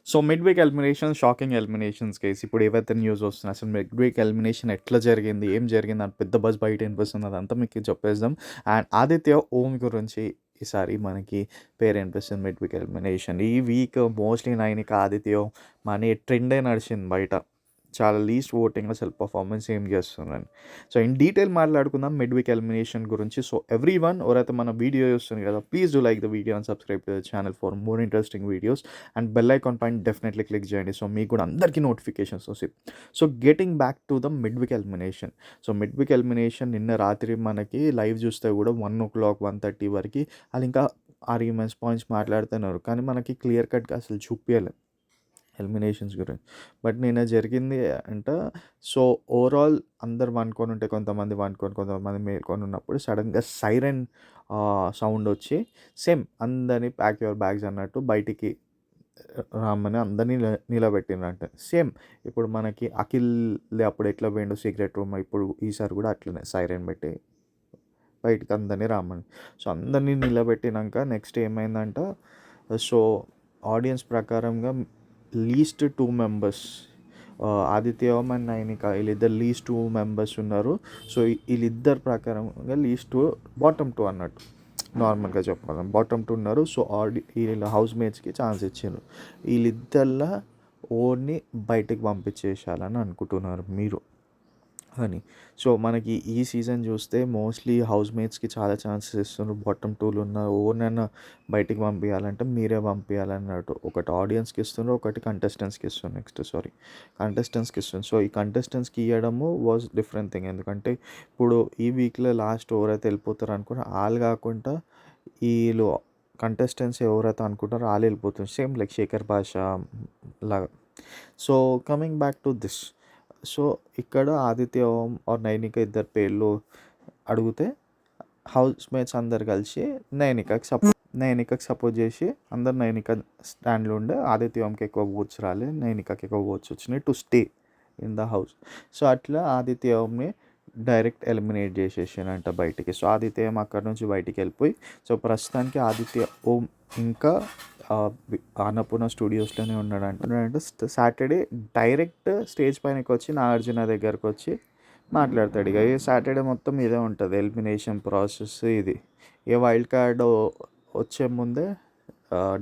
So mid week elimination, shocking eliminations case ఇప్పుడు ఏవైతే news వస్తున్నాయి, అసలు మిడ్ వీక్ ఎలిమినేషన్ ఎట్లా జరిగింది, ఏం జరిగింది అని పెద్ద బజ్ బయట వినిపిస్తుంది, అదంతా మీకు చెప్పేద్దాం. అండ్ ఆదిత్య ఓం గురించి ఈసారి మనకి పేరు వినిపిస్తుంది. మిడ్ వీక్ ఎలిమినేషన్ ఈ వీక్ మోస్ట్లీ నైన్కి ఆదిత్య ఓం మనీ ట్రెండే నడిచింది బయట. చాలా లీస్ట్ ఓటింగ్ అసలు పర్ఫార్మెన్స్ ఏం చేస్తున్నాను. సో ఇన్ డీటెయిల్ మాట్లాడుకుందాం మిడ్ వీక్ ఎలిమినేషన్ గురించి. సో ఎవ్రీ వన్ ఎవరైతే మన వీడియో చూస్తుంది కదా, please do like the video and subscribe to the channel for more interesting videos. And bell icon పైన డెఫినెట్లీ క్లిక్ చేయండి, సో మీకు కూడా అందరికీ నోటిఫికేషన్స్ వస్తాయి. So getting back to the mid week elimination. So mid week elimination నిన్న రాత్రి మనకి live చూస్తే కూడా 1 o'clock 1:30 వరకు వాళ్ళు ఇంకా ఆర్గ్యుమెంట్స్ పాయింట్స్ మాట్లాడుతున్నారు, కానీ మనకి క్లియర్ కట్గా అసలు చూపించలేదు ఎలిమినేషన్స్ గురించి. బట్ నిన్న జరిగింది అంట. సో ఓవరాల్ అందరు వండుకొని ఉంటే కొంతమంది వండుకొని కొంతమంది మేల్కొని ఉన్నప్పుడు సడన్గా సైరన్ సౌండ్ వచ్చి సేమ్ అందరినీ ప్యాక్ యువర్ బ్యాగ్స్ అన్నట్టు బయటికి రామని అందరినీ నిలబెట్టినట్టు. సేమ్ ఇప్పుడు మనకి అఖిల్ అప్పుడు ఎట్లా పోయిండు సీక్రెట్ రూమ్, ఇప్పుడు ఈసారి కూడా అట్లనే సైరన్ పెట్టి బయటికి అందరినీ రామని. సో అందరినీ నిలబెట్టినాక నెక్స్ట్ ఏమైందంట, సో ఆడియన్స్ ప్రకారంగా least 2 members Aditya Om and Nainika వీళ్ళిద్దరు లీస్ట్ 2 మెంబర్స్ ఉన్నారు. సో వీళ్ళిద్దరు ప్రకారంగా లీస్ట్ బాటమ్ 2 అన్నట్టు నార్మల్గా చెప్పాలి బాటమ్ 2 ఉన్నారు. సో వీళ్ళ హౌస్ మేట్స్కి ఛాన్స్ ఇచ్చారు. వీళ్ళిద్దరిలో ఓన్ని బయటకు పంపించేసేయాలని అనుకుంటున్నారు మీరు అని. సో మనకి ఈ సీజన్ చూస్తే మోస్ట్లీ హౌస్ మేట్స్కి చాలా ఛాన్సెస్ ఇస్తున్నారు. బాటమ్ 2లో ఉన్న ఓనైనా బయటికి పంపించాలంటే మీరే పంపించాలన్నట్టు. ఒకటి ఆడియన్స్కి ఇస్తున్నారు, ఒకటి కంటెస్టెంట్స్కి ఇస్తున్నారు. కంటెస్టెంట్స్కి ఇస్తున్నారు. సో ఈ కంటెస్టెంట్స్కి ఇవ్వడము వాజ్ డిఫరెంట్ థింగ్. ఎందుకంటే ఇప్పుడు ఈ వీక్లో లాస్ట్ ఎవరైతే వెళ్ళిపోతారు అనుకుంటారో వాళ్ళు కాకుండా వీళ్ళు కంటెస్టెంట్స్ ఎవరైతే అనుకుంటారో వాళ్ళు వెళ్ళిపోతున్నారు. సేమ్ లైక్ శేఖర్ భాష లాగా. So coming back to this, so ఇక్కడ ఆదిత్య ఓం ఆర్ నైనిక ఇద్దరు పేర్లు అడిగితే హౌస్ మేట్స్ అందరు కలిసి నైనికకి సపోర్ట్ చేసి అందరు నైనిక స్టాండ్లో ఉండే ఆదిత్య ఓంకి ఎక్కువ ఓట్స్ రాలే, నైనికకి ఎక్కువ ఓట్స్ వచ్చినాయి to stay in the house. So అట్లా ఆదిత్య ఓంని డైరెక్ట్ ఎలిమినేట్ చేసేసానంట బయటికి. సో ఆదిత్య ఓం అక్కడ నుంచి బయటికి వెళ్ళిపోయి, సో ప్రస్తుతానికి ఆదిత్య ఓం ఇంకా అన్నపూర్ణ స్టూడియోస్లోనే ఉన్నాడంటే సాటర్డే డైరెక్ట్ స్టేజ్ పైనకి వచ్చి నాగార్జున దగ్గరకు వచ్చి మాట్లాడతాడు. ఇక ఈ సాటర్డే మొత్తం ఇదే ఉంటుంది ఎలిమినేషన్ ప్రాసెస్. ఇది ఏ వైల్డ్ కార్డ్ వచ్చే ముందే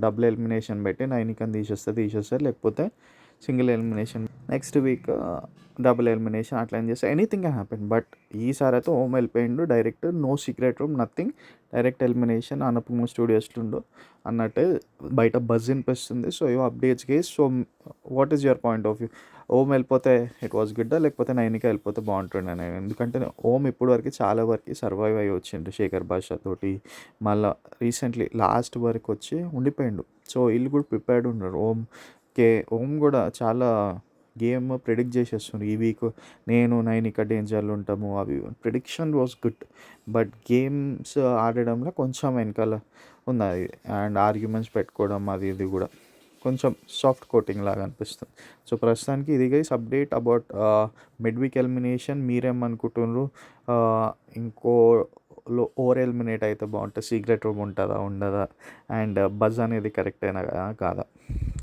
డబుల్ ఎలిమినేషన్ పెట్టి నైనికని తీసేస్తారు, లేకపోతే single elimination. Next week double elimination అట్లా ఏం చేస్తే ఎనీథింగ్ కెన్ హ్యాపెన్. బట్ ఈసారి అయితే ఓం వెళ్ళిపోయిండు direct, no secret room nothing, direct elimination Annapurna స్టూడియోస్లో అన్నట్టు బయట బజ్ వినిపిస్తుంది. సో ఇవి updates guys. So what is your point of view? Om వెళ్ళిపోతే ఇట్ వాస్ గుడ్ లేకపోతే నైనిక వెళ్ళిపోతే బాగుంటుండే నేను? ఎందుకంటే ఓం ఇప్పుడు వరకు చాలా వరకు సర్వైవ్ అయ్యి వచ్చిండు శేఖర్ భాష తోటి, మళ్ళీ రీసెంట్లీ లాస్ట్ వరకు వచ్చి ఉండిపోయిండు. సో వీళ్ళు కూడా ప్రిపేర్డ్ ఉన్నారు. ఓం కూడా చాలా గేమ్ ప్రిడిక్ట్ చేసేస్తున్నారు. ఈ వీక్ నేను నైనిక డేంజర్లు ఉంటాము అవి prediction was good. But games ఆడడంలో కొంచెం వెనకాల ఉన్నది. అండ్ ఆర్గ్యుమెంట్స్ పెట్టుకోవడం అది ఇది కూడా కొంచెం సాఫ్ట్ కోటింగ్ లాగా అనిపిస్తుంది. సో ప్రస్తుతానికి ఇది guys update about mid week elimination. మీరేమనుకుంటున్నారు? ఇంకో ఓవర్ ఎలిమినేట్ అయితే బాగుంటుంది, సీక్రెట్ రూమ్ ఉంటుందా ఉండదా, అండ్ బజ్ అనేది కరెక్ట్ అయినా కాదా?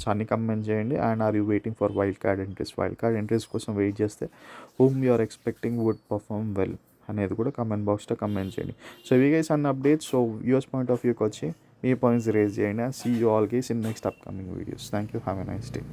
సో అన్ని కమెంట్ చేయండి. And are you waiting for wild card entries కోసం వెయిట్ చేస్తే whom you are expecting would perform well అనేది కూడా కమెంట్ బాక్స్లో కమెంట్ చేయండి. సో ఇవి గైస్ అన్న updates. So viewers point of వ్యూకి వచ్చి మీ పాయింట్స్ రేజ్ చేయండి. See you all guys in next upcoming videos. Thank you, have a nice day.